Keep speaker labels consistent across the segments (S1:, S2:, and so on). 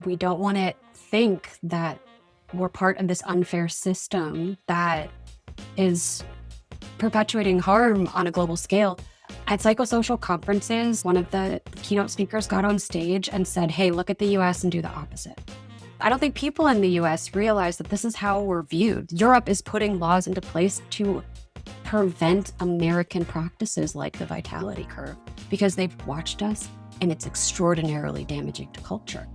S1: We don't want to think that we're part of this unfair system that is perpetuating harm on a global scale. At psychosocial conferences, one of the keynote speakers got on stage and said, hey, look at the US and do the opposite. I don't think people in the US realize that this is how we're viewed. Europe is putting laws into place to prevent American practices like the vitality curve because they've watched us and it's extraordinarily damaging to culture.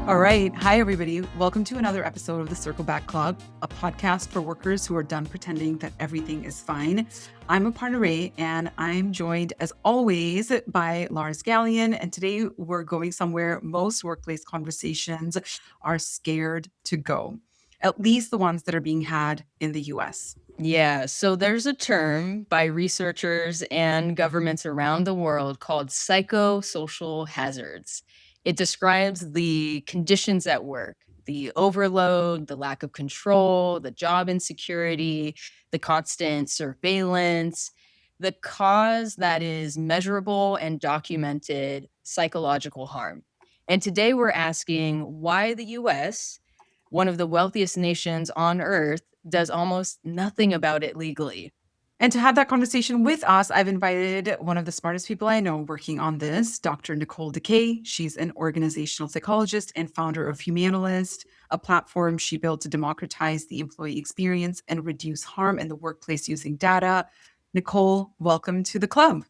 S2: All right. Hi, everybody. Welcome to another episode of the Circle Back Club, a podcast for workers who are done pretending that everything is fine. I'm Aparna and I'm joined, as always, by Lars Gallian. And today we're going somewhere most workplace conversations are scared to go, at least the ones that are being had in the US.
S3: Yeah, so there's a term by researchers and governments around the world called psychosocial hazards. It describes the conditions at work, the overload, the lack of control, the job insecurity, the constant surveillance, the cause that is measurable and documented psychological harm. And today we're asking why the US, one of the wealthiest nations on earth, does almost nothing about it legally.
S2: And to have that conversation with us, I've invited one of the smartest people I know working on this, Dr. Nicole DeKay. She's an organizational psychologist and founder of Humanalist, a platform she built to democratize the employee experience and reduce harm in the workplace using data. Nicole, welcome to the club.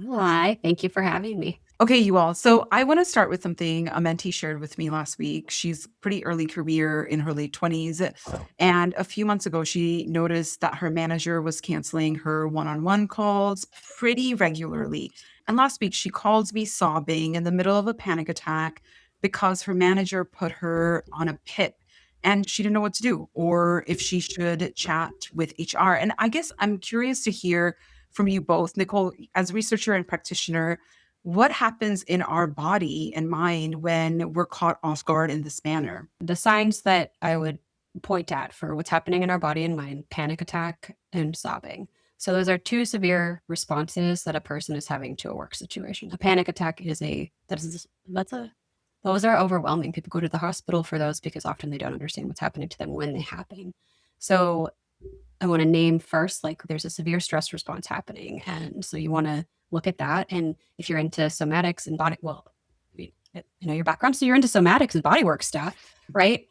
S1: Hi, thank you for having me.
S2: Okay, you all. So I want to start with something a mentee shared with me last week. She's pretty early career in her late 20s. And a few months ago, she noticed that her manager was canceling her one-on-one calls pretty regularly. And last week, she called me sobbing in the middle of a panic attack because her manager put her on a PIP and she didn't know what to do or if she should chat with HR. And I guess I'm curious to hear from you both, Nicole, as researcher and practitioner, what happens in our body and mind when we're caught off guard in this manner?
S1: The signs that I would point at for what's happening in our body and mind: panic attack and sobbing. So those are two severe responses that a person is having to a work situation. A panic attack those are overwhelming. People go to the hospital for those because often they don't understand what's happening to them when they happen. So I want to name first, like, there's a severe stress response happening. And so you want to look at that. And if you're into somatics and your background, so you're into somatics and bodywork stuff, right?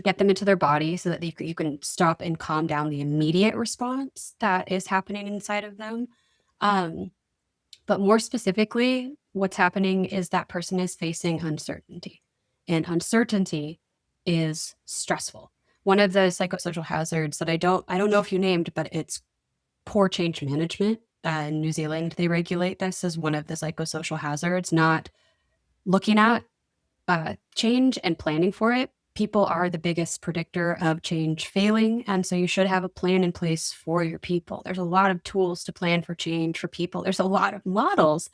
S1: Get them into their body so that you can stop and calm down the immediate response that is happening inside of them. But more specifically, what's happening is that person is facing uncertainty, and uncertainty is stressful. One of the psychosocial hazards that I don't know if you named, but it's poor change management. In New Zealand, they regulate this as one of the psychosocial hazards, not looking at change and planning for it. People are the biggest predictor of change failing. And so you should have a plan in place for your people. There's a lot of tools to plan for change for people. There's a lot of models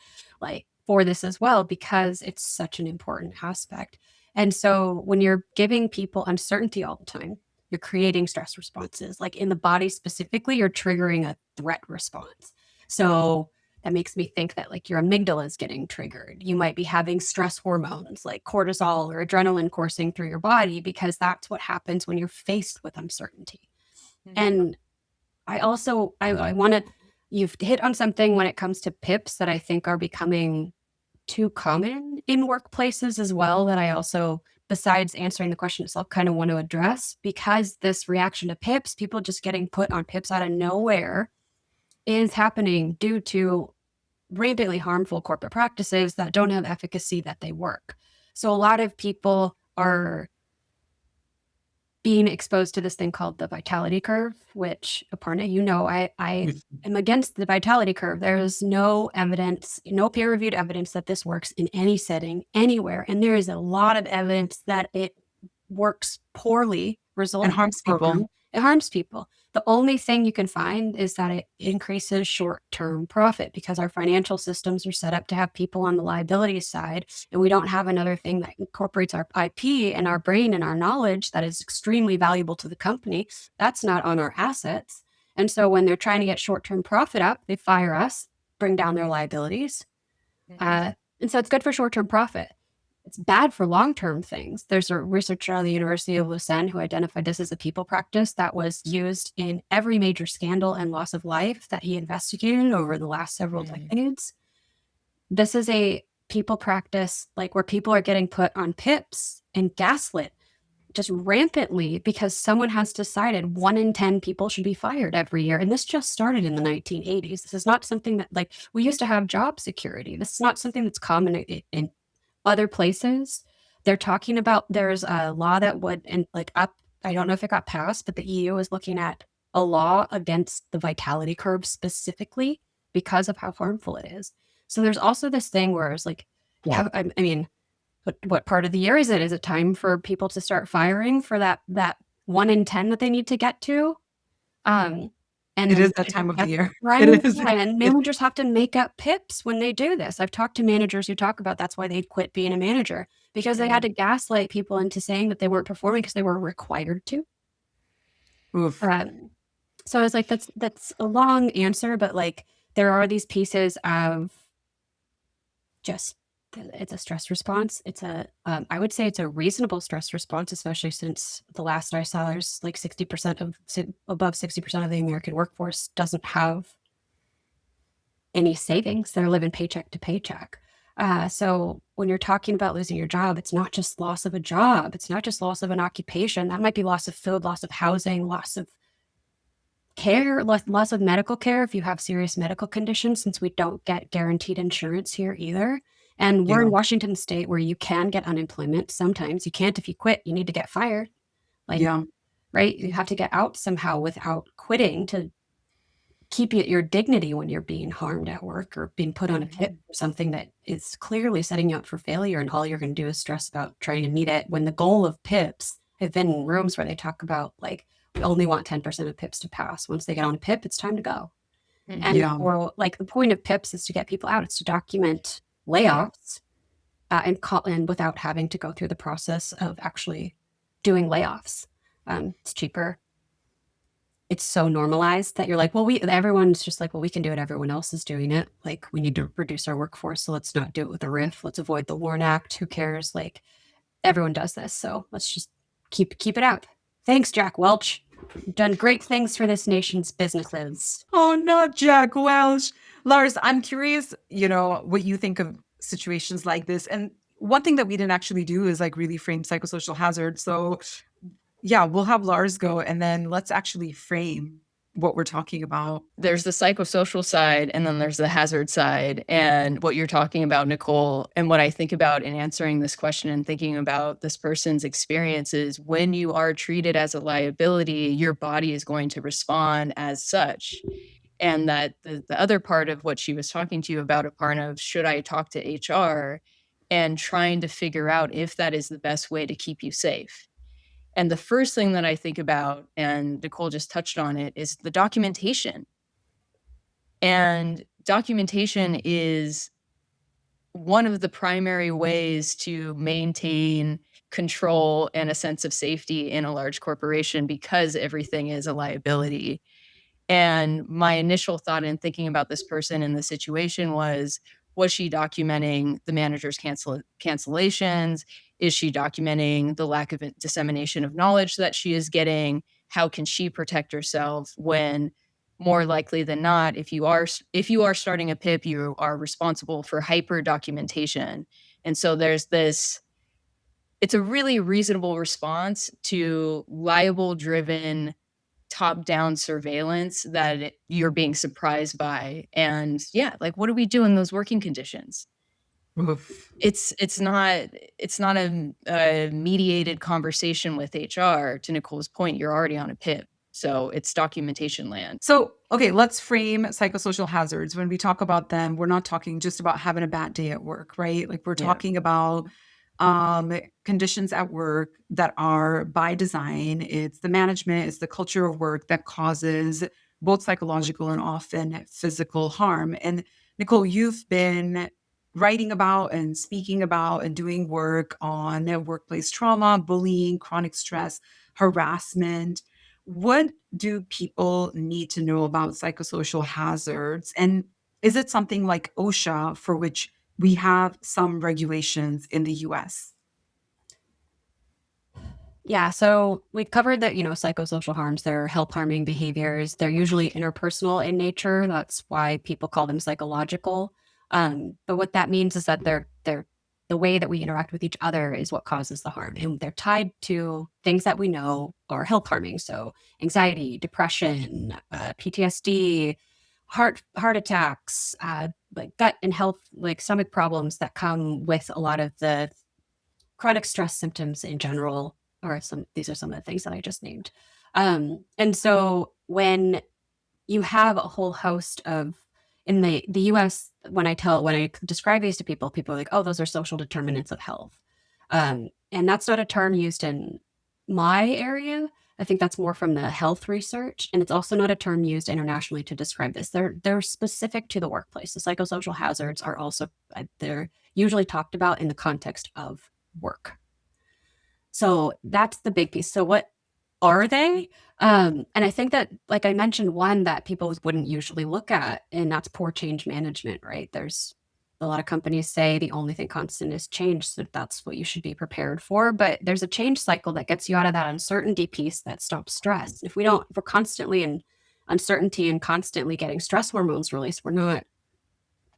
S1: for this as well, because it's such an important aspect. And so when you're giving people uncertainty all the time, you're creating stress responses. Like in the body specifically, you're triggering a threat response. So that makes me think that your amygdala is getting triggered. You might be having stress hormones like cortisol or adrenaline coursing through your body because that's what happens when you're faced with uncertainty. Mm-hmm. And I want to, you've hit on something when it comes to PIPs that I think are becoming too common in workplaces as well, that I also, besides answering the question itself, kind of want to address, because this reaction to PIPs, people just getting put on PIPs out of nowhere, is happening due to rampantly harmful corporate practices that don't have efficacy that they work. So a lot of people are being exposed to this thing called the vitality curve, which, Aparna, I am against the vitality curve. There's no evidence, no peer-reviewed evidence that this works in any setting, anywhere. And there is a lot of evidence that it works poorly,
S2: and harms people.
S1: It harms people. The only thing you can find is that it increases short-term profit, because our financial systems are set up to have people on the liability side, and we don't have another thing that incorporates our IP and our brain and our knowledge that is extremely valuable to the company. That's not on our assets. And so when they're trying to get short-term profit up, they fire us, bring down their liabilities. And so it's good for short-term profit. It's bad for long-term things. There's a researcher at the University of Lausanne who identified this as a people practice that was used in every major scandal and loss of life that he investigated over the last several decades. This is a people practice like where people are getting put on PIPs and gaslit just rampantly because someone has decided 1 in 10 people should be fired every year. And this just started in the 1980s. This is not something that, like, we used to have job security. This is not something that's common in other places. They're talking about, there's a law that would, and like up, I don't know if it got passed, but the EU is looking at a law against the vitality curve specifically because of how harmful it is. So there's also this thing where it's like, I mean, what part of the year is it? Is it time for people to start firing for that 1 in 10 that they need to get to? And
S2: It is that time of the year.
S1: right?
S2: It is.
S1: Yeah, and managers have to make up PIPs when they do this. I've talked to managers who talk about that's why they quit being a manager, because they had to gaslight people into saying that they weren't performing because they were required to.
S2: Oof.
S1: So I was like, that's a long answer, but like there are these pieces of just, it's a stress response. It's I would say it's a reasonable stress response, especially since the last I saw there's like 60% above 60% of the American workforce doesn't have any savings. They're living paycheck to paycheck. So when you're talking about losing your job, it's not just loss of a job. It's not just loss of an occupation. That might be loss of food, loss of housing, loss of care, loss of medical care if you have serious medical conditions, since we don't get guaranteed insurance here either. And we're in Washington State where you can get unemployment. Sometimes you can't if you quit. You need to get fired. Like, right? You have to get out somehow without quitting to keep your dignity when you're being harmed at work or being put on a PIP for something that is clearly setting you up for failure, and all you're going to do is stress about trying to meet it, when the goal of PIPs, I've been in rooms where they talk about like, we only want 10% of PIPs to pass. Once they get on a PIP, it's time to go. And or like the point of PIPs is to get people out. It's to document layoffs and without having to go through the process of actually doing layoffs. It's cheaper. It's so normalized that you're like, well, everyone's just like, well, we can do it. Everyone else is doing it. Like, we need to reduce our workforce. So let's not do it with a RIF. Let's avoid the WARN Act. Who cares? Like, everyone does this. So let's just keep it out. Thanks, Jack Welch. You've done great things for this nation's businesses.
S2: Oh, not Jack Welch. Lars, I'm curious, what you think of situations like this. And one thing that we didn't actually do is like really frame psychosocial hazards. So yeah, we'll have Lars go and then let's actually frame what we're talking about.
S3: There's the psychosocial side and then there's the hazard side. And what you're talking about, Nicole, and what I think about in answering this question and thinking about this person's experiences, when you are treated as a liability, your body is going to respond as such. And that the other part of what she was talking to you about, Aparna, of should I talk to HR, and trying to figure out if that is the best way to keep you safe. And the first thing that I think about, and Nicole just touched on it, is the documentation. And documentation is one of the primary ways to maintain control and a sense of safety in a large corporation, because everything is a liability. And my initial thought in thinking about this person in the situation was she documenting the manager's cancellations? Is she documenting the lack of dissemination of knowledge that she is getting? How can she protect herself when, more likely than not, if you are starting a PIP, you are responsible for hyper documentation? And so there's this, it's a really reasonable response to liable-driven top-down surveillance that you're being surprised by. And yeah, like, what do we do in those working conditions?
S2: Oof.
S3: It's not a mediated conversation with HR. To Nicole's point, you're already on a PIP. So it's documentation land.
S2: So, okay, let's frame psychosocial hazards. When we talk about them, we're not talking just about having a bad day at work, right? Like, we're talking about conditions at work that are by design. It's the management, it's the culture of work that causes both psychological and often physical harm. And Nicole, you've been writing about and speaking about and doing work on workplace trauma, bullying, chronic stress, harassment. What do people need to know about psychosocial hazards? And is it something like OSHA, for which we have some regulations in the US?
S1: Yeah, so we covered that, psychosocial harms, they're health harming behaviors. They're usually interpersonal in nature. That's why people call them psychological. But what that means is that they're the way that we interact with each other is what causes the harm. And they're tied to things that we know are health harming. So anxiety, depression, PTSD, heart attacks, like gut and health, like stomach problems that come with a lot of the chronic stress symptoms in general, or these are some of the things that I just named. And so when you have a whole host of in the US, when I describe these to people, people are like, oh, those are social determinants of health. And that's not a term used in my area. I think that's more from the health research. And it's also not a term used internationally to describe this. They're specific to the workplace. The psychosocial hazards are also they're usually talked about in the context of work. So that's the big piece. So what are they? And I think that, like I mentioned, one that people wouldn't usually look at, and that's poor change management, right? There's a lot of companies say the only thing constant is change. So that's what you should be prepared for. But there's a change cycle that gets you out of that uncertainty piece that stops stress. If we're constantly in uncertainty and constantly getting stress hormones released, we're not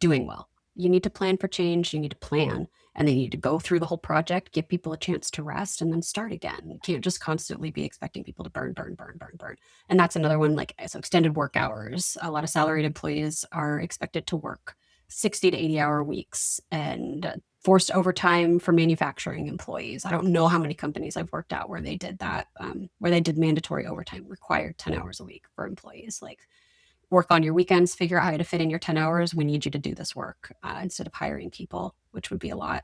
S1: doing well. You need to plan for change. You need to plan, and then you need to go through the whole project, give people a chance to rest, and then start again. You can't just constantly be expecting people to burn. And that's another one, like, so extended work hours. A lot of salaried employees are expected to work 60 to 80-hour weeks, and forced overtime for manufacturing employees. I don't know how many companies I've worked at where they did that, where they did mandatory overtime, required 10 hours a week for employees. Like, work on your weekends, figure out how to fit in your 10 hours. We need you to do this work, instead of hiring people, which would be a lot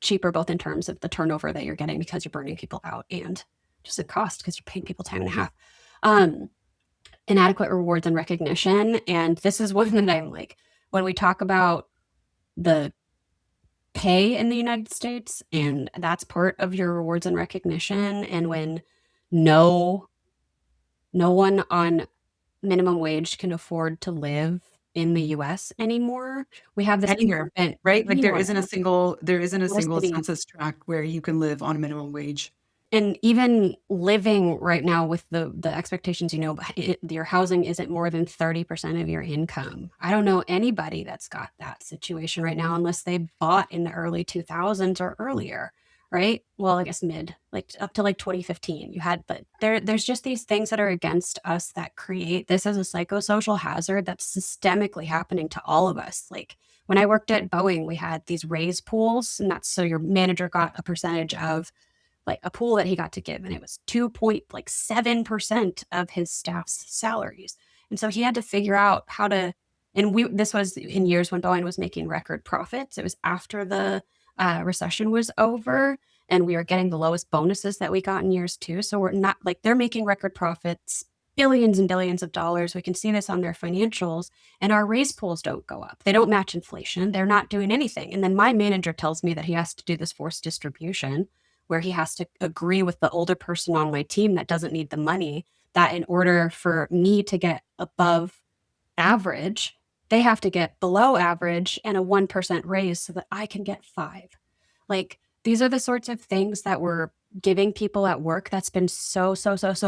S1: cheaper, both in terms of the turnover that you're getting because you're burning people out, and just the cost because you're paying people time and a half. Inadequate rewards and recognition. And this is one that I'm like, when we talk about the pay in the United States, and that's part of your rewards and recognition. And when no one on minimum wage can afford to live in the US anymore, we have this
S2: Anywhere,
S1: government
S2: right? Like
S1: anywhere,
S2: there isn't a
S1: no
S2: single
S1: city.
S2: census tract where you can live on minimum wage.
S1: And even living right now with the expectations, your housing isn't more than 30% of your income. I don't know anybody that's got that situation right now unless they bought in the early 2000s or earlier, right? Well, I guess like up to like 2015 you had, but there's just these things that are against us that create this as a psychosocial hazard that's systemically happening to all of us. Like, when I worked at Boeing, we had these raise pools, and that's so your manager got a percentage of like a pool that he got to give, and it was 2.7% of his staff's salaries. And so he had to figure out how to, and this was in years when Boeing was making record profits. It was after the recession was over, and we were getting the lowest bonuses that we got in years too. So we're not like, they're making record profits, billions and billions of dollars. We can see this on their financials, and our raise pools don't go up. They don't match inflation. They're not doing anything. And then my manager tells me that he has to do this forced distribution where he has to agree with the older person on my team that doesn't need the money, that in order for me to get above average, they have to get below average and a 1% raise so that I can get 5. Like, these are the sorts of things that we're giving people at work that's been so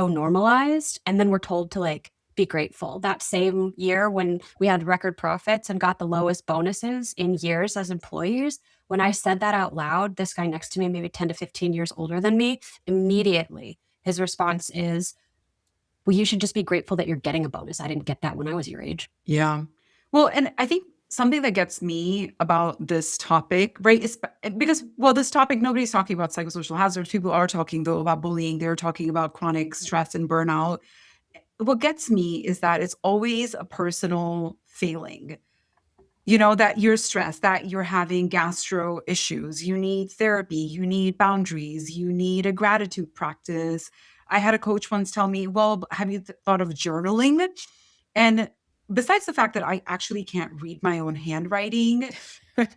S1: normalized. And then we're told to, like, be grateful. That same year when we had record profits and got the lowest bonuses in years as employees, when I said that out loud, this guy next to me, maybe 10 to 15 years older than me, immediately his response is, well, you should just be grateful that you're getting a bonus. I didn't get that when I was your age.
S2: Yeah. Well, and I think something that gets me about this topic, right, is because, well, this topic, nobody's talking about psychosocial hazards. People are talking, though, about bullying. They're talking about chronic stress and burnout. What gets me is that it's always a personal failing. That you're stressed, that you're having gastro issues, you need therapy, you need boundaries, you need a gratitude practice. I had a coach once tell me, well, have you thought of journaling? And besides the fact that I actually can't read my own handwriting,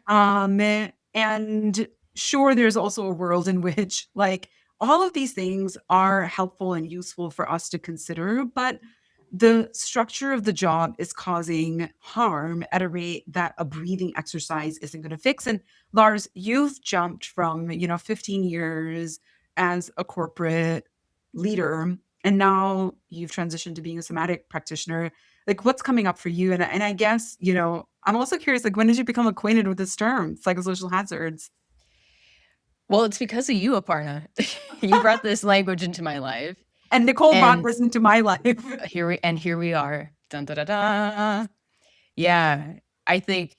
S2: and sure, there's also a world in which, like, all of these things are helpful and useful for us to consider, but the structure of the job is causing harm at a rate that a breathing exercise isn't going to fix. And Lars, you've jumped from, 15 years as a corporate leader, and now you've transitioned to being a somatic practitioner. Like, what's coming up for you? And I guess, I'm also curious, like, when did you become acquainted with this term, psychosocial hazards?
S3: Well, it's because of you, Aparna. You brought this language into my life.
S2: And Nicole brought
S3: And
S2: this into my life.
S3: here we are. Dun, da, da, da. Yeah, I think,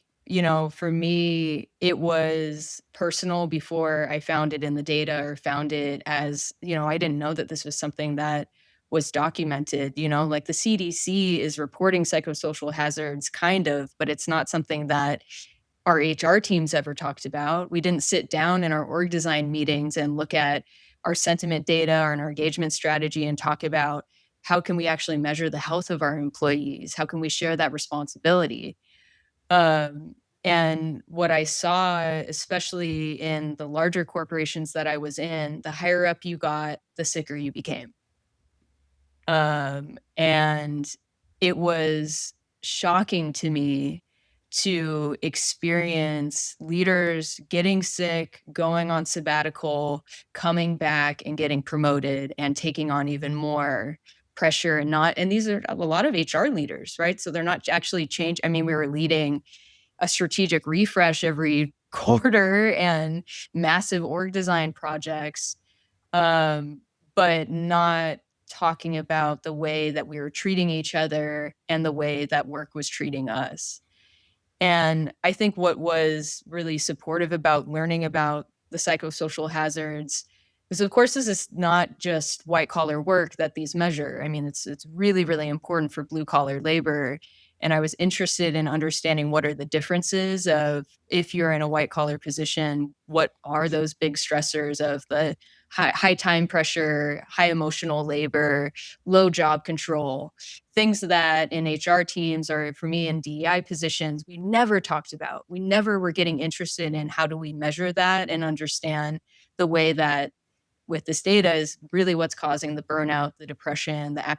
S3: for me, it was personal before I found it in the data or found it as, I didn't know that this was something that was documented, like the CDC is reporting psychosocial hazards kind of, but it's not something that our HR teams ever talked about. We didn't sit down in our org design meetings and look at our sentiment data or our engagement strategy and talk about how can we actually measure the health of our employees? How can we share that responsibility? Um, and what I saw, especially in the larger corporations that I was in, the higher up you got, the sicker you became. And it was shocking to me to experience leaders getting sick, going on sabbatical, coming back and getting promoted and taking on even more pressure and these are a lot of HR leaders, right? So they're not actually change. I mean, we were leading a strategic refresh every quarter and massive org design projects, but not talking about the way that we were treating each other and the way that work was treating us. And I think what was really supportive about learning about the psychosocial hazards is, of course, this is not just white collar work that these measure. I mean, it's really, really important for blue collar labor. And I was interested in understanding what are the differences of if you're in a white collar position, what are those big stressors of the high time pressure, high emotional labor, low job control, things that in HR teams or for me in DEI positions, we never talked about. We never were getting interested in how do we measure that and understand the way that with this data is really what's causing the burnout, the depression, the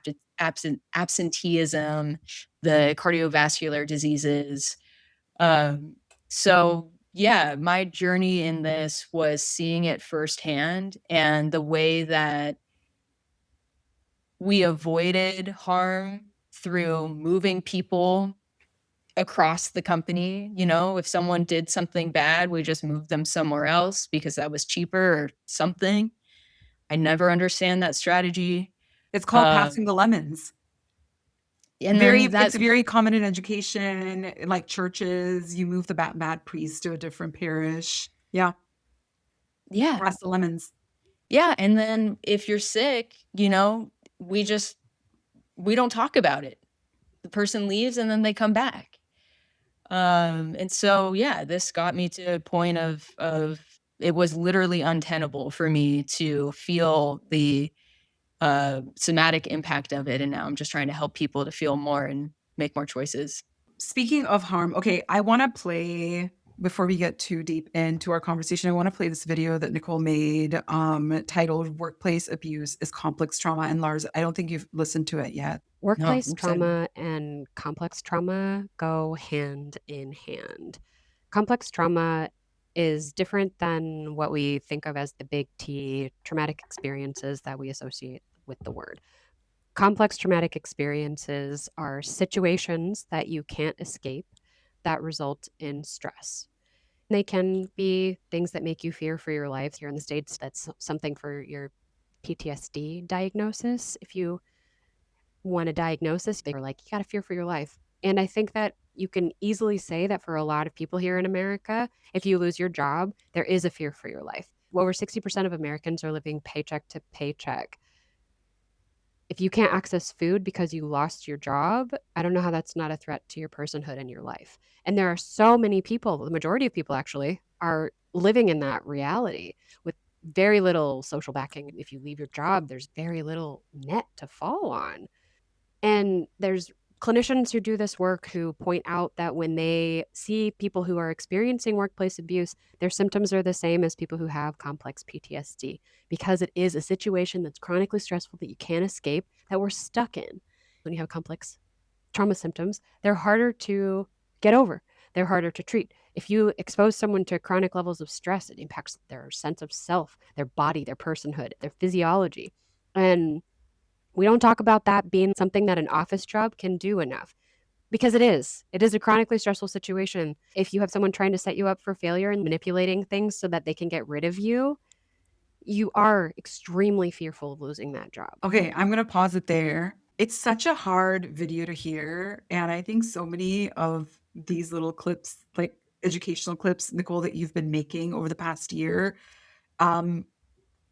S3: absenteeism, the cardiovascular diseases. So yeah, my journey in this was seeing it firsthand and the way that we avoided harm through moving people across the company. If someone did something bad, we just moved them somewhere else because that was cheaper or something. I never understand that strategy.
S2: It's called passing
S3: Um,
S2: the lemons.
S3: and then
S2: It's
S3: that,
S2: very common in education, like churches. You move the bad priest to a different parish. Yeah,
S3: yeah,
S2: pass the lemons.
S3: yeah. And then if you're sick, we just, we don't talk about it. The person leaves and then they come back. And so, yeah, this got me to a point of it was literally untenable for me to feel the somatic impact of it. And now I'm just trying to help people to feel more and make more choices.
S2: Speaking of harm, okay, I want to play before we get too deep into our conversation. I want to play this video that Nicole made, titled "Workplace Abuse is Complex Trauma." And Lars, I don't think you've listened to it yet.
S3: No, I'm
S1: Workplace
S3: excited.
S1: trauma and complex trauma go hand in hand. Complex trauma is different than what we think of as the big T traumatic experiences that we associate with the word. Complex traumatic experiences are situations that you can't escape that result in stress. They can be things that make you fear for your life. Here in the States, that's something for your PTSD diagnosis. If you want a diagnosis, they're like, you got to fear for your life. And I think that you can easily say that for a lot of people here in America, if you lose your job, there is a fear for your life. Over 60% of Americans are living paycheck to paycheck. If you can't access food because you lost your job, I don't know how that's not a threat to your personhood and your life. And there are so many people, the majority of people actually, are living in that reality with very little social backing. If you leave your job, there's very little net to fall on. And there's clinicians who do this work who point out that when they see people who are experiencing workplace abuse, their symptoms are the same as people who have complex PTSD, because it is a situation that's chronically stressful that you can't escape, that we're stuck in. When you have complex trauma symptoms, they're harder to get over. They're harder to treat. If you expose someone to chronic levels of stress, it impacts their sense of self, their body, their personhood, their physiology. And we don't talk about that being something that an office job can do enough, because it is. It is a chronically stressful situation. If you have someone trying to set you up for failure and manipulating things so that they can get rid of you, you are extremely fearful of losing that job.
S2: Okay, I'm going to pause it there. It's such a hard video to hear. And I think so many of these little clips, like educational clips, Nicole, that you've been making over the past year,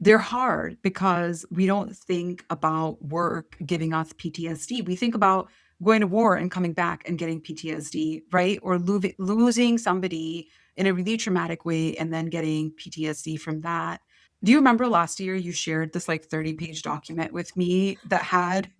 S2: they're hard because we don't think about work giving us PTSD. We think about going to war and coming back and getting PTSD, right? Or losing somebody in a really traumatic way and then getting PTSD from that. Do you remember last year you shared this like 30-page document with me that had,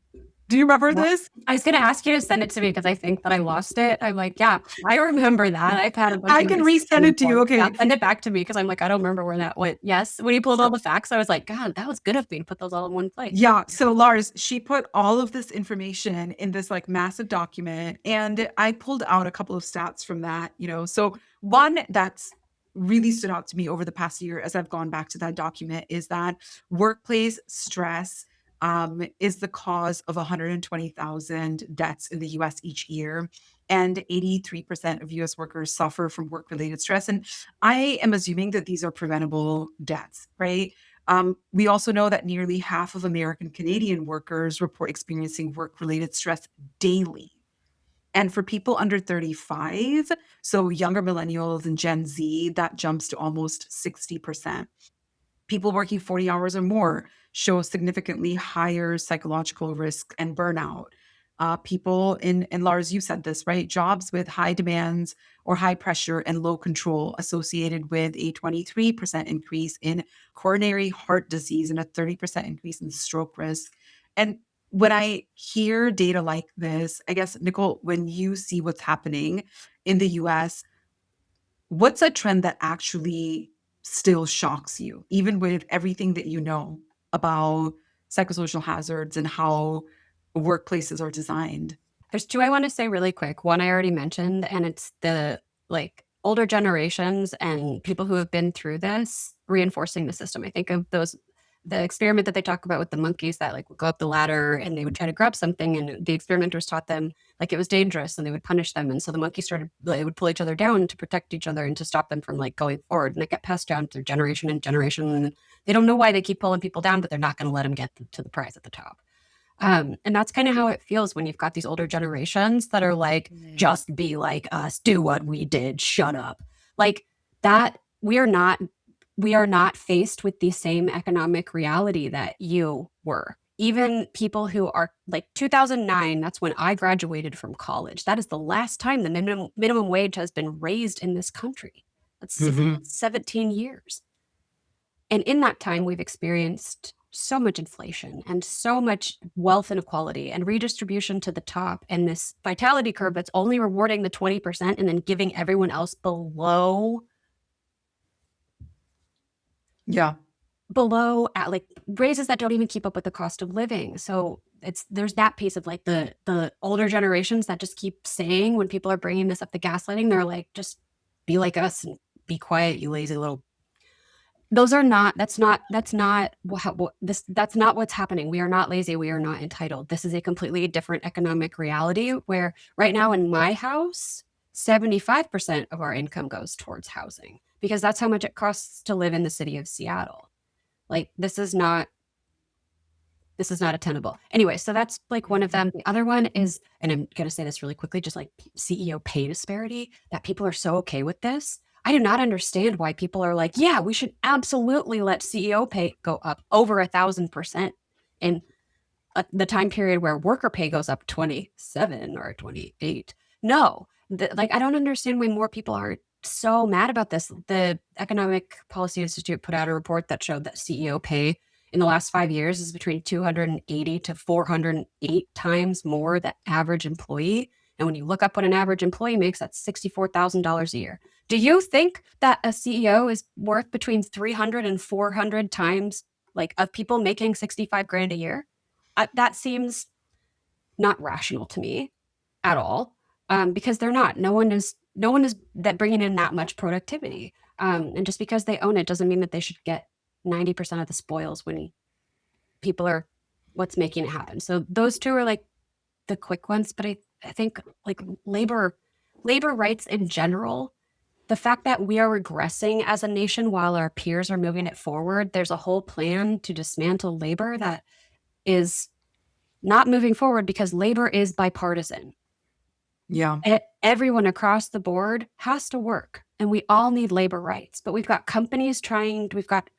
S2: do you remember this?
S1: I was going to ask you to send it to me because I think that I lost it. I'm like, yeah, I remember that. I've had a bunch
S2: I
S1: of
S2: can
S1: this
S2: resend it to you.
S1: before.
S2: Okay.
S1: Yeah, send it back to me because I'm like, I don't remember where that went. Yes. When you pulled all the facts, I was like, God, that was good of me to put those all in one place.
S2: Yeah. So Lars, she put all of this information in this like massive document, and I pulled out a couple of stats from that, So one that's really stood out to me over the past year as I've gone back to that document is that workplace stress is the cause of 120,000 deaths in the US each year. And 83% of US workers suffer from work-related stress. And I am assuming that these are preventable deaths, right? We also know that nearly half of American Canadian workers report experiencing work-related stress daily. And for people under 35, so younger millennials and Gen Z, that jumps to almost 60%. People working 40 hours or more show significantly higher psychological risk and burnout. People and Lars, you said this, right? Jobs with high demands or high pressure and low control associated with a 23% increase in coronary heart disease and a 30% increase in stroke risk. And when I hear data like this, I guess, Nicole, when you see what's happening in the US, what's a trend that actually still shocks you, even with everything that you know about psychosocial hazards and how workplaces are designed?
S1: There's two I want to say really quick. One I already mentioned, and it's the like older generations and people who have been through this reinforcing the system. I think of the experiment that they talk about with the monkeys that like would go up the ladder and they would try to grab something, and the experimenters taught them like it was dangerous and they would punish them. And so the monkeys they would pull each other down to protect each other and to stop them from like going forward. And it got passed down through generation and generation. And they don't know why they keep pulling people down, but they're not going to let them get to the prize at the top. And that's kind of how it feels when you've got these older generations that are like, just be like us, do what we did, shut up. Like that, we are not faced with the same economic reality that you were. Even people who are like 2009, that's when I graduated from college. That is the last time the minimum wage has been raised in this country. That's 17 years. And in that time, we've experienced so much inflation and so much wealth inequality and redistribution to the top, and this vitality curve that's only rewarding the 20% and then giving everyone else below at like raises that don't even keep up with the cost of living. So there's that piece of like the older generations that just keep saying when people are bringing this up, the gaslighting, they're like, just be like us and be quiet, you lazy little. That's not what's happening. We are not lazy. We are not entitled. This is a completely different economic reality where right now in my house, 75% of our income goes towards housing because that's how much it costs to live in the city of Seattle. Like this is not attainable. Anyway, so that's like one of them. The other one is, and I'm going to say this really quickly, just like CEO pay disparity, that people are so okay with this. I do not understand why people are like, yeah, we should absolutely let CEO pay go up over 1,000% in the time period where worker pay goes up 27 or 28. No, I don't understand why more people are so mad about this. The Economic Policy Institute put out a report that showed that CEO pay in the last 5 years is between 280 to 408 times more the average employee. And when you look up what an average employee makes, that's $64,000 a year. Do you think that a CEO is worth between 300 and 400 times like of people making 65 grand a year? That seems not rational to me at all, because they're not. No one is that bringing in that much productivity. And just because they own it doesn't mean that they should get 90% of the spoils when people are what's making it happen. So those two are like the quick ones, but I think like labor rights in general, the fact that we are regressing as a nation while our peers are moving it forward, there's a whole plan to dismantle labor that is not moving forward because labor is bipartisan.
S2: Yeah.
S1: Everyone across the board has to work, and we all need labor rights. But we've got companies we've got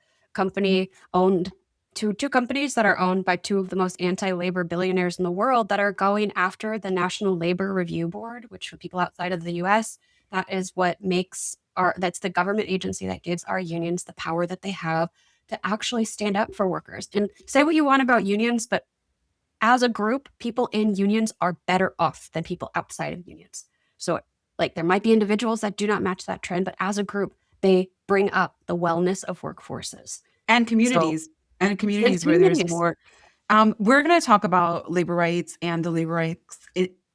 S1: two companies that are owned by two of the most anti-labor billionaires in the world that are going after the National Labor Review Board, which for people outside of the US, that is what that's the government agency that gives our unions the power that they have to actually stand up for workers. And say what you want about unions, but as a group, people in unions are better off than people outside of unions. So like there might be individuals that do not match that trend, but as a group, they bring up the wellness of workforces.
S2: And communities. Where there's more. We're going to talk about labor rights and the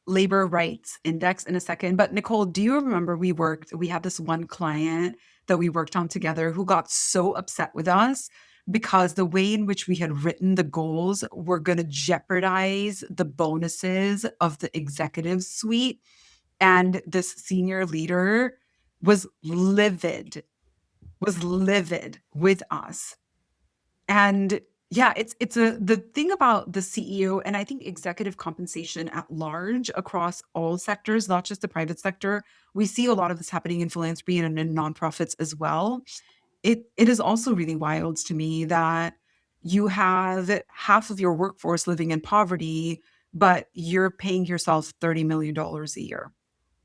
S2: labor rights index in a second. But Nicole, do you remember we had this one client that we worked on together who got so upset with us because the way in which we had written the goals were going to jeopardize the bonuses of the executive suite. And this senior leader was livid with us. And yeah, the thing about the CEO and I think executive compensation at large across all sectors, not just the private sector, we see a lot of this happening in philanthropy and in nonprofits as well. It is also really wild to me that you have half of your workforce living in poverty, but you're paying yourself $30 million a year.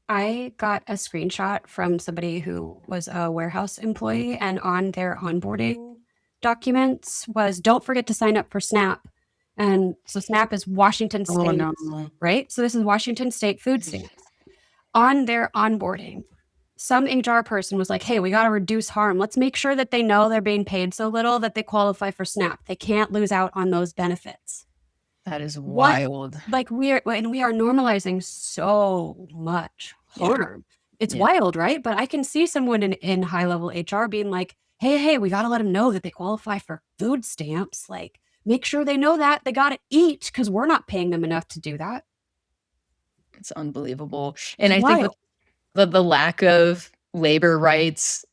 S1: I got a screenshot from somebody who was a warehouse employee, and on their onboarding documents was don't forget to sign up for SNAP. And so SNAP is Washington State,
S2: no.
S1: right? So this is Washington State food stamps. On their onboarding, some HR person was like, hey, we got to reduce harm. Let's make sure that they know they're being paid so little that they qualify for SNAP. They can't lose out on those benefits.
S3: That is wild.
S1: Like we are normalizing so much harm. It's wild, right? But I can see someone in high level HR being like, hey, we got to let them know that they qualify for food stamps. Like, make sure they know that they got to eat because we're not paying them enough to do that.
S3: It's unbelievable. And I think the lack of labor rights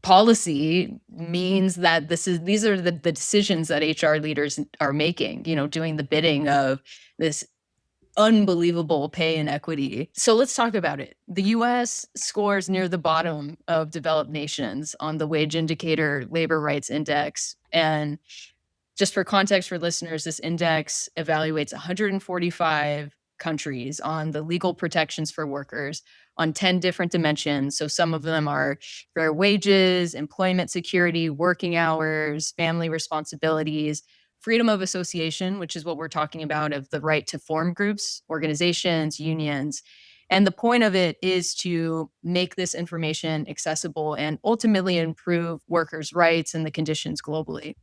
S3: policy means that these are the decisions that HR leaders are making, doing the bidding of this unbelievable pay inequity. So let's talk about it. The US scores near the bottom of developed nations on the wage indicator labor rights index. And just for context for listeners, this index evaluates 145 countries on the legal protections for workers on 10 different dimensions. So some of them are fair wages, employment security, working hours, family responsibilities, freedom of association, which is what we're talking about, of the right to form groups, organizations, unions. And the point of it is to make this information accessible and ultimately improve workers' rights and the conditions globally.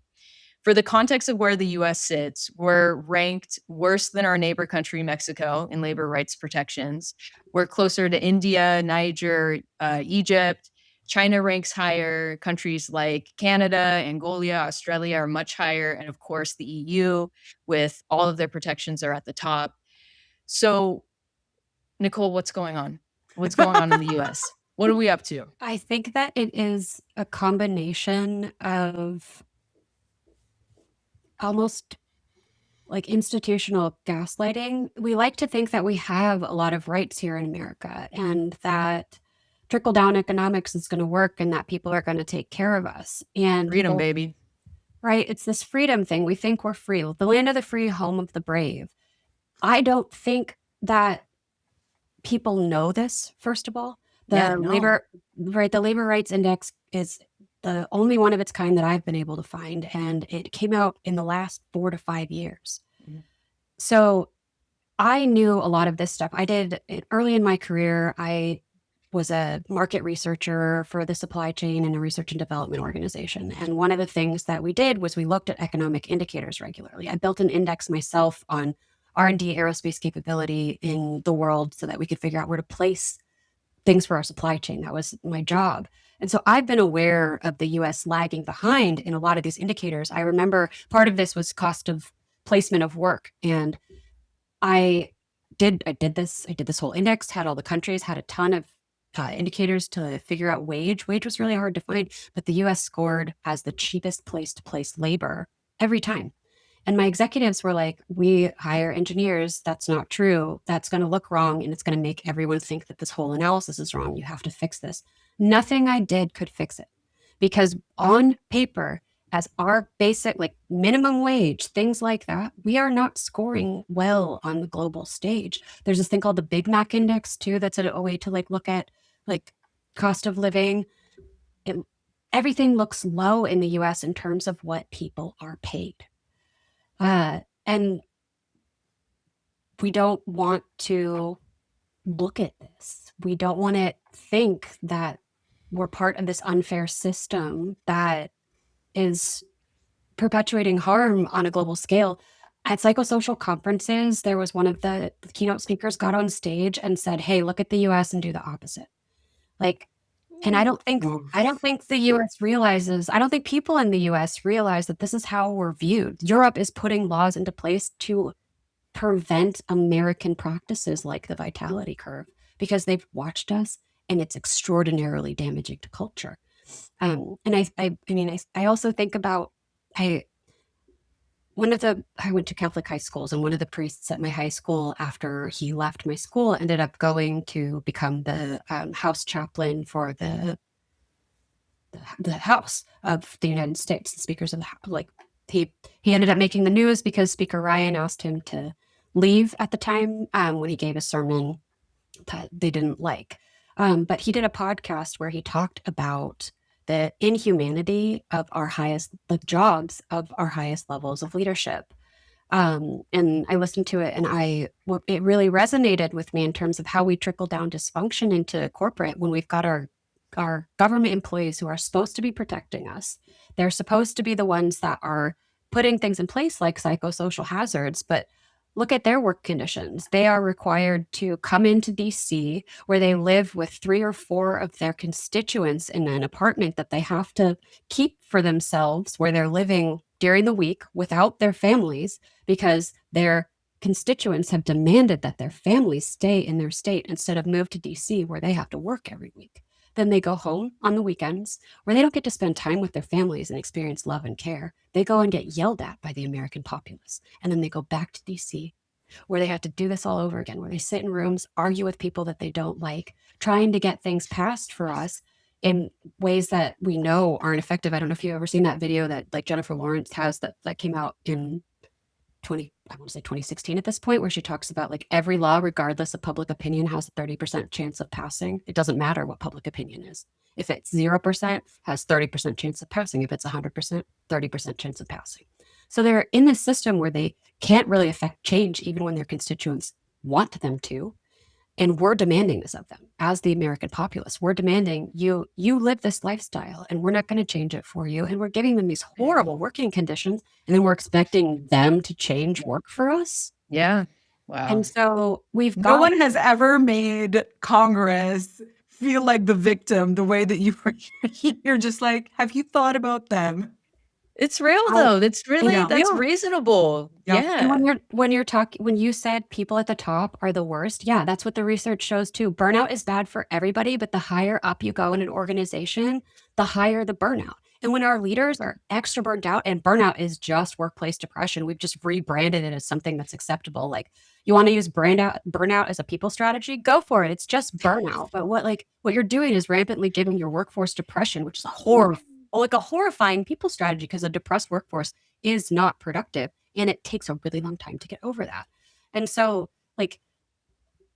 S3: For the context of where the US sits, we're ranked worse than our neighbor country, Mexico, in labor rights protections. We're closer to India, Niger, Egypt. China ranks higher. Countries like Canada, Angola, Australia are much higher. And of course, the EU, with all of their protections, are at the top. So, Nicole, what's going on? What's going on in the US? What are we up to?
S1: I think that it is a combination of almost like institutional gaslighting. We like to think that we have a lot of rights here in America and that trickle-down economics is going to work and that people are going to take care of us. And
S3: freedom, baby.
S1: Right? It's this freedom thing. We think we're free. The land of the free, home of the brave. I don't think that people know this, first of all. The labor rights index is the only one of its kind that I've been able to find, and it came out in the last 4 to 5 years.
S2: Mhm.
S1: So I knew a lot of this stuff. I did it early in my career. I was a market researcher for the supply chain in a research and development organization. And one of the things that we did was we looked at economic indicators regularly. I built an index myself on R&D aerospace capability in the world so that we could figure out where to place things for our supply chain. That was my job. And so I've been aware of the US lagging behind in a lot of these indicators. I remember part of this was cost of placement of work. And I did this whole index, had all the countries, had a ton of indicators to figure out wage. Wage was really hard to find, but the US scored as the cheapest place to place labor every time. And my executives were like, we hire engineers. That's not true. That's going to look wrong. And it's going to make everyone think that this whole analysis is wrong. You have to fix this. Nothing I did could fix it because on paper, as our basic, like minimum wage, things like that, we are not scoring well on the global stage. There's this thing called the Big Mac Index too. That's a way to like look at like cost of living. Everything looks low in the US in terms of what people are paid. And we don't want to look at this. We don't want to think that we're part of this unfair system that is perpetuating harm on a global scale. At psychosocial conferences, there was one of the keynote speakers got on stage and said, "Hey, look at the US and do the opposite." Like, and I don't think the US realizes, I don't think people in the US realize that this is how we're viewed. Europe is putting laws into place to prevent American practices like the vitality curve because they've watched us and it's extraordinarily damaging to culture. And I also think about, I went to Catholic high schools, and one of the priests at my high school, after he left my school, ended up going to become the house chaplain for the House of the United States, the speakers of the House. Like he ended up making the news because Speaker Ryan asked him to leave at the time when he gave a sermon that they didn't like. But he did a podcast where he talked about the inhumanity of our highest, the jobs of our highest levels of leadership. And I listened to it, and it really resonated with me in terms of how we trickle down dysfunction into corporate when we've got our government employees who are supposed to be protecting us. They're supposed to be the ones that are putting things in place like psychosocial hazards, but look at their work conditions. They are required to come into DC where they live with 3 or 4 of their constituents in an apartment that they have to keep for themselves, where they're living during the week without their families because their constituents have demanded that their families stay in their state instead of move to DC where they have to work every week. Then they go home on the weekends where they don't get to spend time with their families and experience love and care. They go and get yelled at by the American populace. And then they go back to DC where they have to do this all over again, where they sit in rooms, argue with people that they don't like, trying to get things passed for us in ways that we know aren't effective. I don't know if you've ever seen that video that like Jennifer Lawrence has that came out in 2016 at this point, where she talks about like every law, regardless of public opinion, has a 30% chance of passing. It doesn't matter what public opinion is. If it's 0%, has 30% chance of passing. If it's 100%, 30% chance of passing. So they're in this system where they can't really affect change, even when their constituents want them to. And we're demanding this of them as the American populace. We're demanding you live this lifestyle and we're not going to change it for you. And we're giving them these horrible working conditions. And then we're expecting them to change work for us.
S3: Yeah. Wow.
S1: And so
S2: no one has ever made Congress feel like the victim the way that you're just like, have you thought about them?
S3: It's real though. That's reasonable. Yeah.
S1: And when you said people at the top are the worst, yeah, that's what the research shows too. Burnout is bad for everybody, but the higher up you go in an organization, the higher the burnout. And when our leaders are extra burnt out, and burnout is workplace depression, we've just rebranded it as something that's acceptable. Like, you want to use burnout as a people strategy? Go for it. It's just burnout. But what you're doing is rampantly giving your workforce depression, which is a horrifying people strategy, because a depressed workforce is not productive and it takes a really long time to get over that. And so like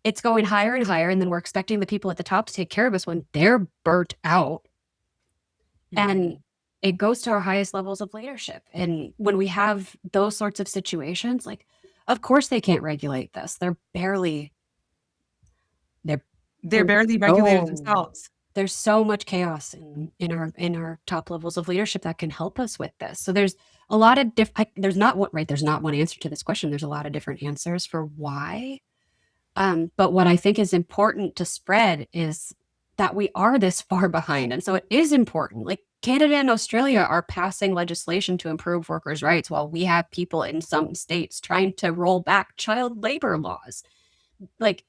S1: it's going higher and higher, and then we're expecting the people at the top to take care of us when they're burnt out. And it goes to our highest levels of leadership. And when we have those sorts of situations, like, of course they can't regulate this. They're
S2: They're
S1: they're
S2: barely regulated
S1: so
S2: themselves.
S1: there's so much chaos in our top levels of leadership that can help us with this. So there's a lot of there's not one answer to this question. There's a lot of different answers for why. But what I think is important to spread is that we are this far behind. And so it is important. Like Canada and Australia are passing legislation to improve workers' rights while we have people in some states trying to roll back child labor laws. Like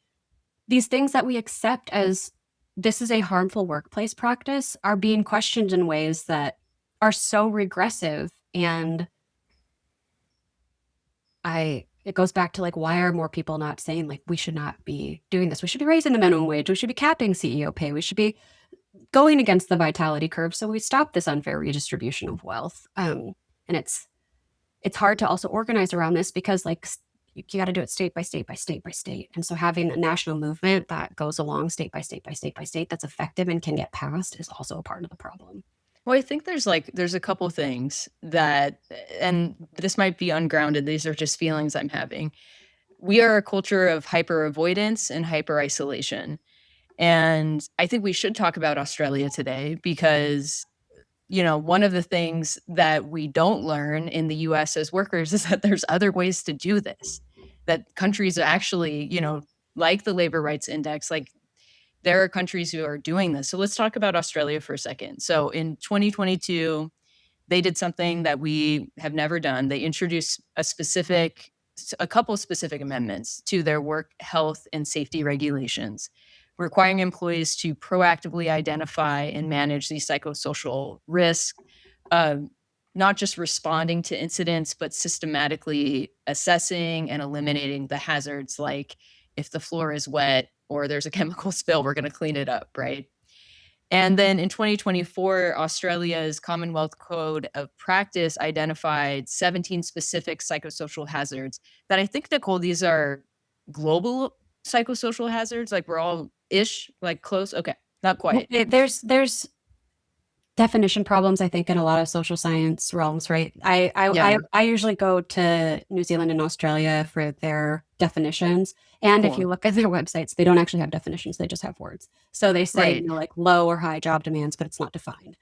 S1: these things that we accept as this is a harmful workplace practice are being questioned in ways that are so regressive. And it goes back to like, why are more people not saying like, we should not be doing this? We should be raising the minimum wage. We should be capping CEO pay. We should be going against the vitality curve. So we stop this unfair redistribution of wealth. And it's hard to also organize around this because like you got to do it state by state by state by state. And so having a national movement that goes along state by state by state by state that's effective and can get passed is also a part of the problem.
S3: Well, I think there's a couple things that, and this might be ungrounded. These are just feelings I'm having. We are a culture of hyper avoidance and hyper isolation. And I think we should talk about Australia today because, one of the things that we don't learn in the US as workers is that there's other ways to do this, that countries are actually, like the Labor Rights Index, like there are countries who are doing this. So let's talk about Australia for a second. So in 2022, they did something that we have never done. They introduced a couple specific amendments to their work health and safety regulations, requiring employees to proactively identify and manage these psychosocial risks, not just responding to incidents, but systematically assessing and eliminating the hazards like if the floor is wet or there's a chemical spill, we're going to clean it up, right? And then in 2024, Australia's Commonwealth Code of Practice identified 17 specific psychosocial hazards that I think, Nicole, these are global psychosocial hazards. Like we're all like close. Okay, not quite.
S1: There's definition problems, I think, in a lot of social science realms, right? I usually go to New Zealand and Australia for their definitions. And if you look at their websites, they don't actually have definitions. They just have words. So they say, like low or high job demands, but it's not defined.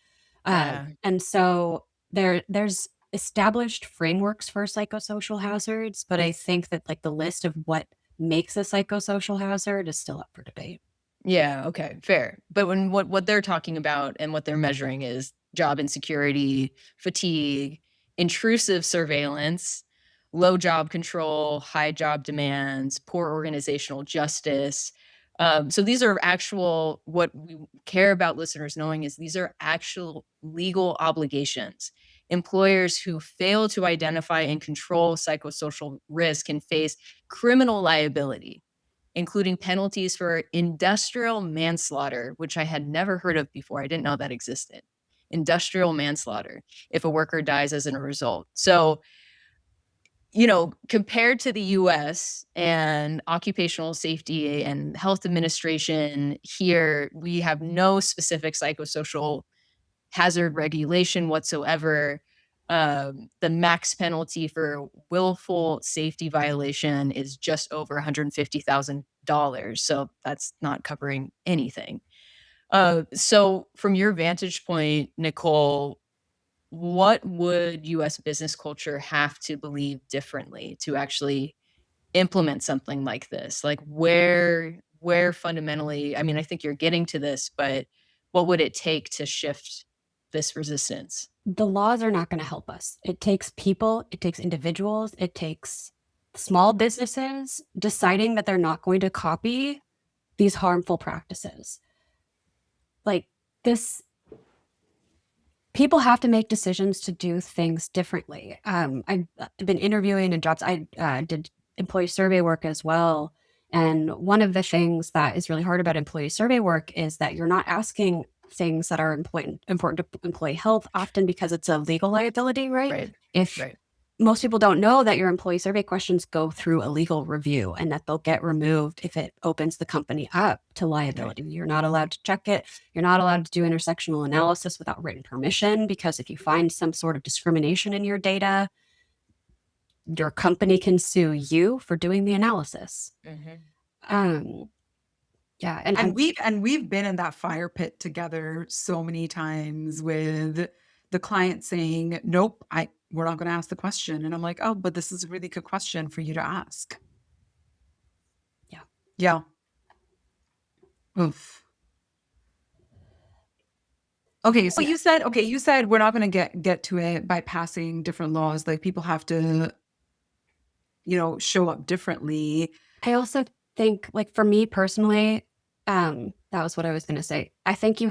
S1: And so there's established frameworks for psychosocial hazards, but I think that like the list of what makes a psychosocial hazard is still up for debate.
S3: Yeah, okay, fair. But when what they're talking about and what they're measuring is job insecurity, fatigue, intrusive surveillance, low job control, high job demands, poor organizational justice. So these are actual, what we care about listeners knowing is these are actual legal obligations. Employers who fail to identify and control psychosocial risk can face criminal liability, including penalties for industrial manslaughter, which I had never heard of before. I didn't know that existed. Industrial manslaughter, if a worker dies as a result. So, compared to the US and occupational safety and health administration, here we have no specific psychosocial hazard regulation whatsoever. The max penalty for willful safety violation is just over $150,000. So that's not covering anything. So from your vantage point, Nicole, what would US business culture have to believe differently to actually implement something like this? Like where fundamentally, I mean, I think you're getting to this, but what would it take to shift this resistance?
S1: The laws are not going to help us. It takes people, it takes individuals, it takes small businesses deciding that they're not going to copy these harmful practices. Like this, people have to make decisions to do things differently. I've been interviewing in jobs. I did employee survey work as well. And one of the things that is really hard about employee survey work is that you're not asking things that are important to employee health, often because it's a legal liability, right?
S3: Right.
S1: If
S3: Right.
S1: most people don't know that your employee survey questions go through a legal review and that they'll get removed if it opens the company up to liability. You're not allowed to check it. You're not allowed to do intersectional analysis without written permission, because if you find some sort of discrimination in your data, your company can sue you for doing the analysis. Yeah,
S2: and we've been in that fire pit together so many times with the client saying, "Nope, we're not going to ask the question," and I'm like, "Oh, but this is a really good question for you to ask." Yeah. Oof. Okay, so you said we're not going to get to it by passing different laws. Like, people have to, show up differently.
S1: I also think, like, for me personally, that was what I was going to say. I think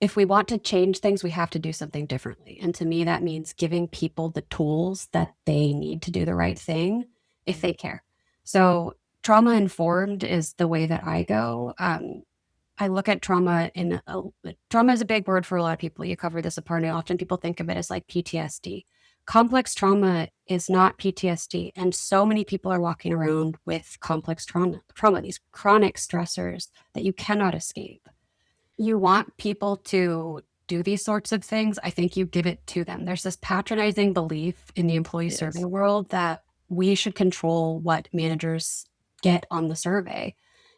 S1: if we want to change things, we have to do something differently. And to me, that means giving people the tools that they need to do the right thing if they care. So trauma informed is the way that I go. I look at trauma trauma is a big word for a lot of people. You cover this, Aparna. Often people think of it as like PTSD. Complex trauma is not PTSD. And so many people are walking around with complex trauma, these chronic stressors that you cannot escape. You want people to do these sorts of things, I think you give it to them. There's this patronizing belief in the employee survey world that we should control what managers get on the survey.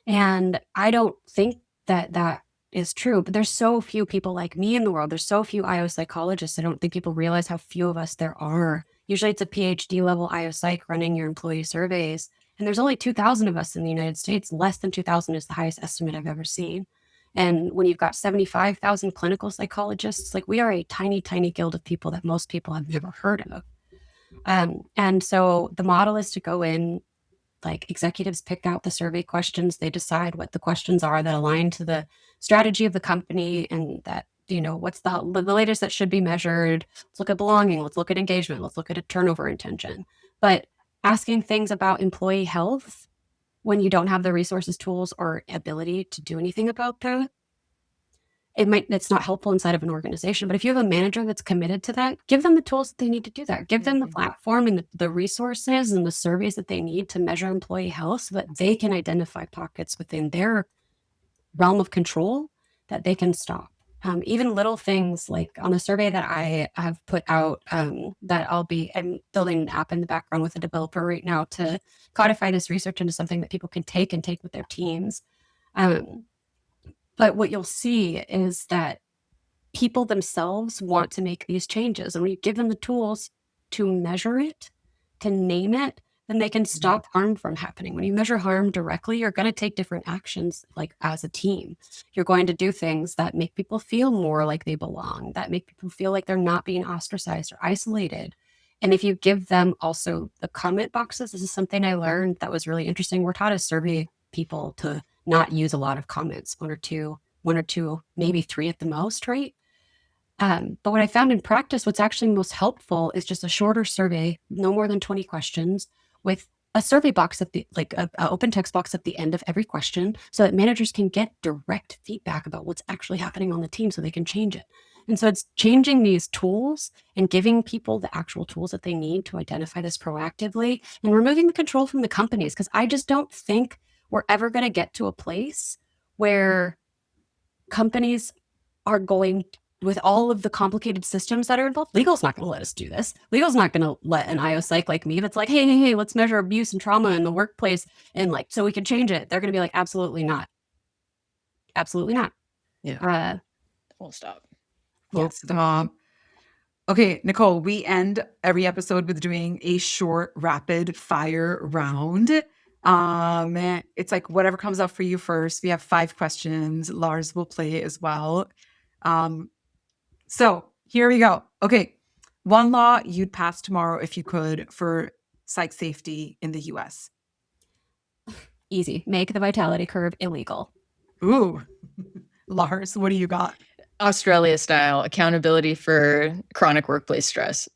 S1: And I don't think that is true, but there's so few people like me in the world. There's so few IO psychologists. I don't think people realize how few of us there are. Usually it's a PhD level IO psych running your employee surveys. And there's only 2,000 of us in the United States. Less than 2,000 is the highest estimate I've ever seen. And when you've got 75,000 clinical psychologists, like, we are a tiny, tiny guild of people that most people have never heard of. And so the model is to go in, like, executives pick out the survey questions. They decide what the questions are that align to the strategy of the company, and that, what's the latest that should be measured. Let's look at belonging. Let's look at engagement. Let's look at a turnover intention. But asking things about employee health when you don't have the resources, tools, or ability to do anything about that, it's not helpful inside of an organization. But if you have a manager that's committed to that, give them the tools that they need to do that. Give them the platform and the resources and the surveys that they need to measure employee health, so that they can identify pockets within their realm of control that they can stop. Even little things like on a survey that I have put out, I'm building an app in the background with a developer right now to codify this research into something that people can take with their teams. But what you'll see is that people themselves want to make these changes. And when you give them the tools to measure it, to name it, then they can stop harm from happening. When you measure harm directly, you're going to take different actions, like as a team. You're going to do things that make people feel more like they belong, that make people feel like they're not being ostracized or isolated. And if you give them also the comment boxes, this is something I learned that was really interesting. We're taught to survey people to not use a lot of comments, one or two, maybe 3 at the most, right? But what I found in practice, what's actually most helpful is just a shorter survey, no more than 20 questions, with a survey box at the, like a open text box at the end of every question, so that managers can get direct feedback about what's actually happening on the team so they can change it. And so it's changing these tools and giving people the actual tools that they need to identify this proactively, and removing the control from the companies. Because I just don't think we're ever going to get to a place where companies are going, with all of the complicated systems that are involved. Legal's not going to let us do this. Legal's not going to let an IO psych like me that's like, hey, let's measure abuse and trauma in the workplace and so we can change it. They're going to be like, absolutely not. Absolutely not.
S3: Yeah. Full stop.
S2: Full stop. Okay, Nicole, we end every episode with doing a short rapid fire round. It's like whatever comes up for you first. We have 5 questions. Lars will play as well. So here we go. Okay. 1 law you'd pass tomorrow if you could for psych safety in the US.
S1: Easy. Make the vitality curve illegal.
S2: Ooh. Lars, what do you got?
S3: Australia style, accountability for chronic workplace stress.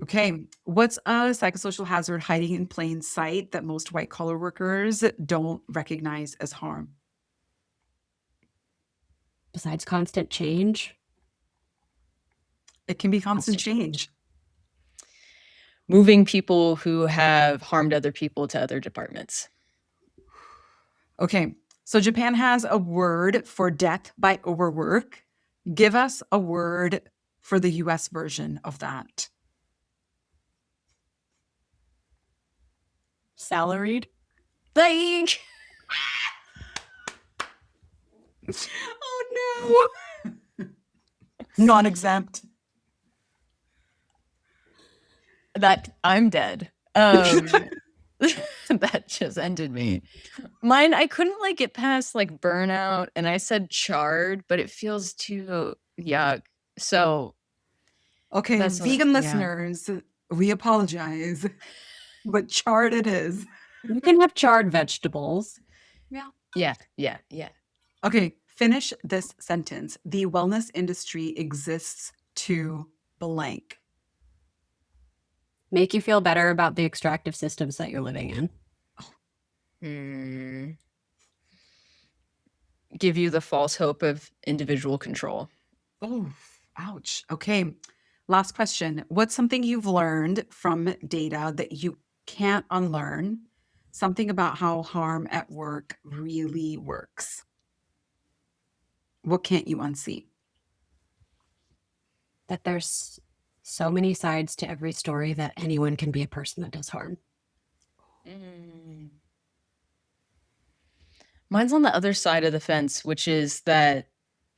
S2: Okay. What's a psychosocial hazard hiding in plain sight that most white collar workers don't recognize as harm?
S1: Besides constant change?
S2: It can be constant change.
S3: Moving people who have harmed other people to other departments.
S2: Okay, so Japan has a word for death by overwork. Give us a word for the US version of that.
S1: Salaried.
S3: Like,
S2: Oh no. Non-exempt.
S3: that I'm dead. That just ended me. Mine, I couldn't like get past like burnout, and I said charred, but it feels too yuck. So
S2: Okay,
S3: that's what,
S2: vegan
S3: yeah.
S2: listeners, we apologize, but charred it is.
S1: You can have charred vegetables.
S3: Yeah.
S2: Okay, finish this sentence. The wellness industry exists to blank.
S1: Make you feel better about the extractive systems that you're living in.
S3: Give you the false hope of individual control.
S2: Oh, ouch. Okay, last question. What's something you've learned from data that you can't unlearn? Something about how harm at work really works. What can't you unsee?
S1: That there's so many sides to every story that anyone can be a person that does harm.
S3: Mine's on the other side of the fence, which is that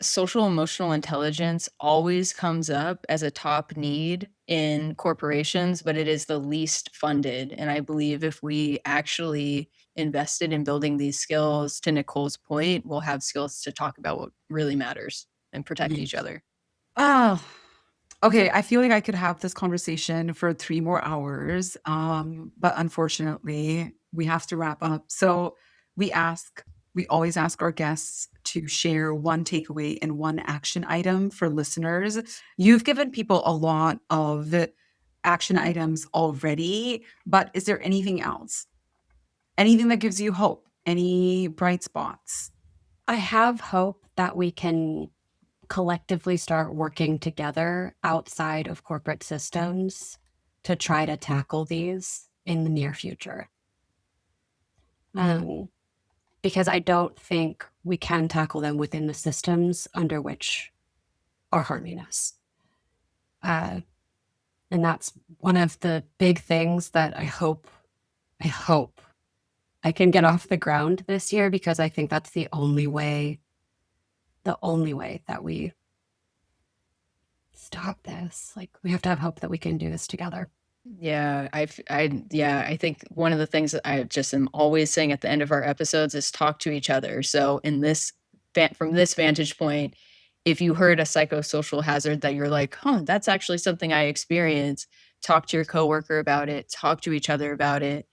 S3: social emotional intelligence always comes up as a top need in corporations, but it is the least funded. And I believe if we actually invested in building these skills, to Nicole's point, we'll have skills to talk about what really matters and protect each other.
S2: Oh, okay. I feel like I could have this conversation for 3 more hours, but unfortunately, we have to wrap up. So we always ask our guests to share one takeaway and one action item for listeners. You've given people a lot of action items already, but is there anything else? Anything that gives you hope? Any bright spots?
S1: I have hope that we can collectively start working together outside of corporate systems to try to tackle these in the near future. Because I don't think we can tackle them within the systems under which are harming us. And that's one of the big things that I hope I can get off the ground this year, because I think that's the only way that we stop this. Like, we have to have hope that we can do this together.
S3: Yeah, I think one of the things that I just am always saying at the end of our episodes is talk to each other. So from this vantage point, if you heard a psychosocial hazard that you're like, that's actually something I experience, talk to your coworker about it, talk to each other about it.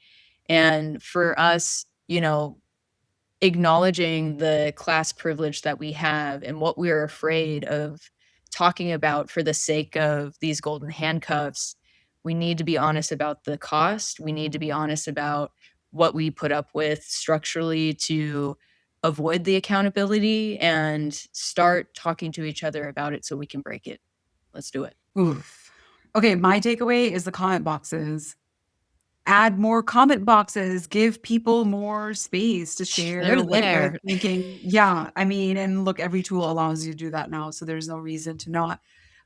S3: And for us, acknowledging the class privilege that we have and what we're afraid of talking about for the sake of these golden handcuffs, we need to be honest about the cost. We need to be honest about what we put up with structurally to avoid the accountability, and start talking to each other about it so we can break it. Let's do it.
S2: Oof. Okay, my takeaway is the comment boxes. Add more comment boxes, give people more space to share
S3: They're
S2: what they're
S3: there.
S2: thinking. Yeah, I mean, and look, every tool allows you to do that now, so there's no reason to not.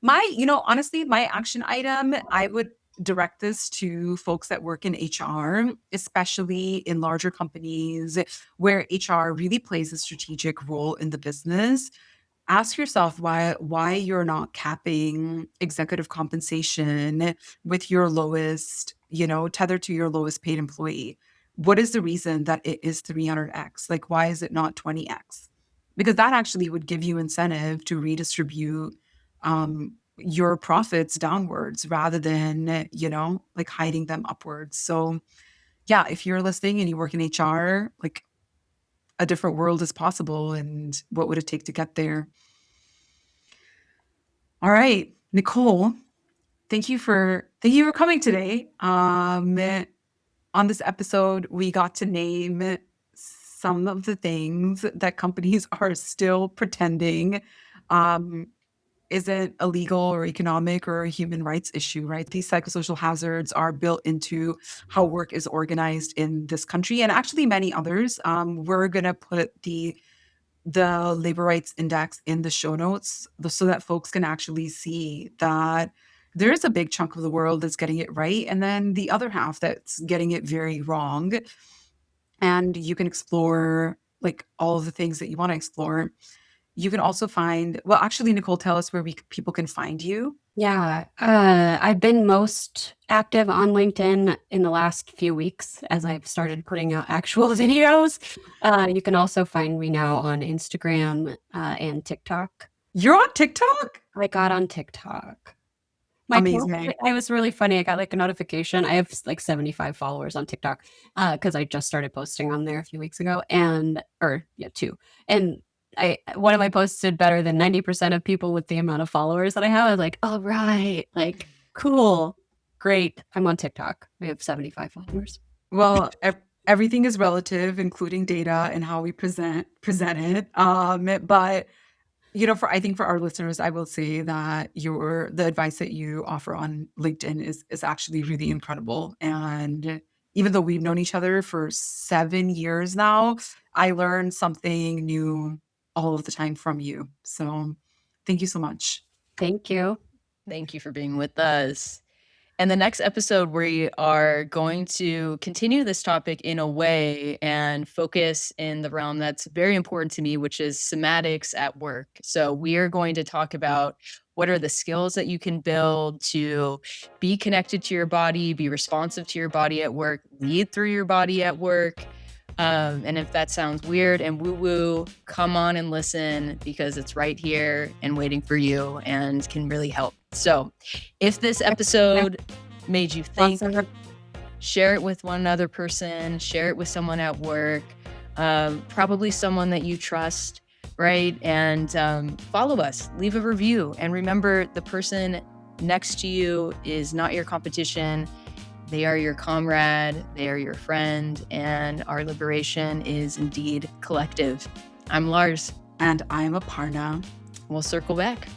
S2: Honestly, my action item, I would direct this to folks that work in HR, especially in larger companies where HR really plays a strategic role in the business. Ask yourself why you're not capping executive compensation with your lowest, tethered to your lowest paid employee. What is the reason that it is 300x? Like, why is it not 20x? Because that actually would give you incentive to redistribute your profits downwards rather than, like hiding them upwards. So yeah, if you're listening and you work in HR, like, a different world is possible, and what would it take to get there? All right, Nicole, thank you for coming today. On this episode, we got to name some of the things that companies are still pretending isn't a legal or economic or a human rights issue, right? These psychosocial hazards are built into how work is organized in this country and actually many others. We're going to put the labor rights index in the show notes so that folks can actually see that there is a big chunk of the world that's getting it right, and then the other half that's getting it very wrong. And you can explore like all of the things that you want to explore. You can also find, well, actually, Nicole, tell us where people can find you.
S1: Yeah, I've been most active on LinkedIn in the last few weeks as I've started putting out actual videos. You can also find me now on Instagram and TikTok.
S2: You're on TikTok?
S1: I got on TikTok. My
S2: Amazing.
S1: I was really funny. I got like a notification. I have like 75 followers on TikTok because I just started posting on there a few weeks ago, two. And one of my posts did better than 90% of people with the amount of followers that I have. I was like, all right, like cool, great. I'm on TikTok. I have 75 followers.
S2: Well, everything is relative, including data and how we present it. But I think for our listeners, I will say that the advice that you offer on LinkedIn is actually really incredible. And even though we've known each other for 7 years now, I learn something new all of the time from you. So thank you so much.
S1: Thank you.
S3: Thank you for being with us. And the next episode, we are going to continue this topic in a way and focus in the realm that's very important to me, which is somatics at work. So we are going to talk about what are the skills that you can build to be connected to your body, be responsive to your body at work, lead through your body at work. And if that sounds weird and woo-woo, come on and listen because it's right here and waiting for you and can really help. So if this episode made you think, share it with one other person, share it with someone at work, probably someone that you trust, right? And follow us, leave a review. And remember, the person next to you is not your competition. They are your comrade, they are your friend, and our liberation is indeed collective. I'm Lars.
S2: And I'm Aparna.
S3: We'll circle back.